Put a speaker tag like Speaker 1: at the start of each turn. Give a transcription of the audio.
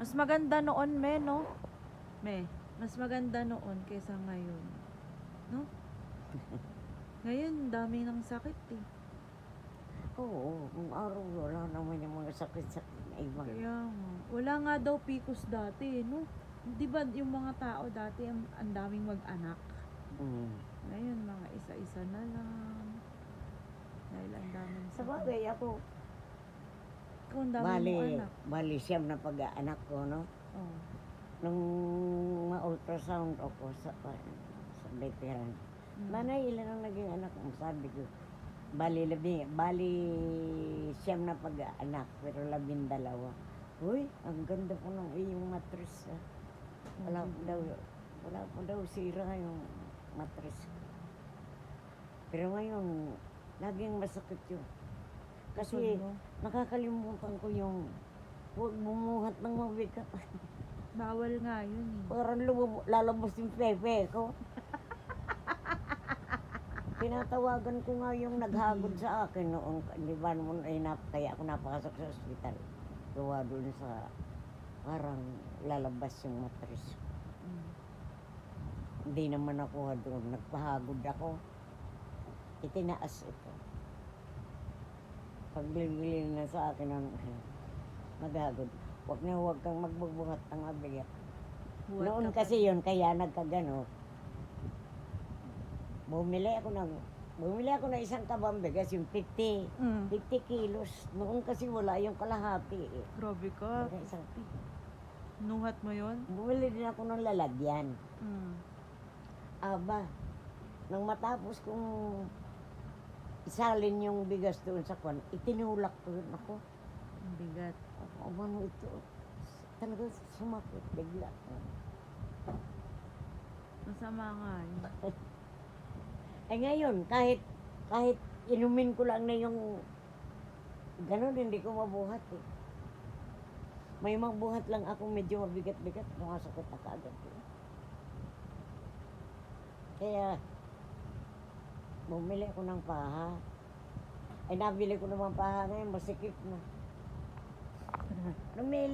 Speaker 1: Mas maganda noon, me, no? Me, mas maganda noon kaysa ngayon. No? Ngayon, dami ng sakit eh.
Speaker 2: Oo, kung araw wala naman yung mga sakit-sakit na ibang.
Speaker 1: Kaya nga, wala nga daw PCOS dati, no? Di ba yung mga tao dati ang daming mag-anak?
Speaker 2: Mm.
Speaker 1: Ngayon, mga isa-isa na lang. Dahil ang daming
Speaker 2: Sa
Speaker 1: sakit.
Speaker 2: bagay ako,
Speaker 1: Ikaw ang dami mong anak.
Speaker 2: bali siyam na pag-aanak ko, no?
Speaker 1: Oh.
Speaker 2: Nung ma-ultrasound ako sa veteran. Manay, ilan ang naging anak mo? Sabi ko, bali siyam na pag-aanak, pero 12. Uy, ang ganda ko ng iyong matris. Wala ko daw sira yung matris. Pero ngayon, laging masakit yun. Kasi nakakalimutan ko yung huwag bumuhat ng mabigat.
Speaker 1: Bawal nga yun eh.
Speaker 2: Parang lalabas yung pepe ko. Tinatawagan ko nga yung naghagod sa akin noon. Di ba naman kaya ako napasok sa ospital. Gawa doon sa parang lalabas yung matris. Hindi naman ako doon. Nagpahagod ako. Itinaas ito. Pagliling na sa akin ng maghagod. Huwag kang magbubuhat ng mabigat. Noon kasi yun, kaya nagkagano. Bumili ako ng isang kabambigas, yung 50 kilos. Noon kasi wala yung kalahati eh.
Speaker 1: Grabe ka. Nuhat mo yun?
Speaker 2: Bumili din ako ng lalagyan. Aba, nang matapos kong isalin yung bigas doon sa kwan, itinulak ko yun ako.
Speaker 1: Ang bigat.
Speaker 2: Ano ito? Talaga sumakit bigla.
Speaker 1: Masama nga yun.
Speaker 2: Eh ngayon, kahit inumin ko lang na yung ganun, hindi ko mabuhat eh. May magbuhat lang ako medyo mabigat-bigat, makasakit na kaagad eh. Kaya, bumili ko ng paha. Ay nabili ko naman paha ngayon, masikip na. Lumili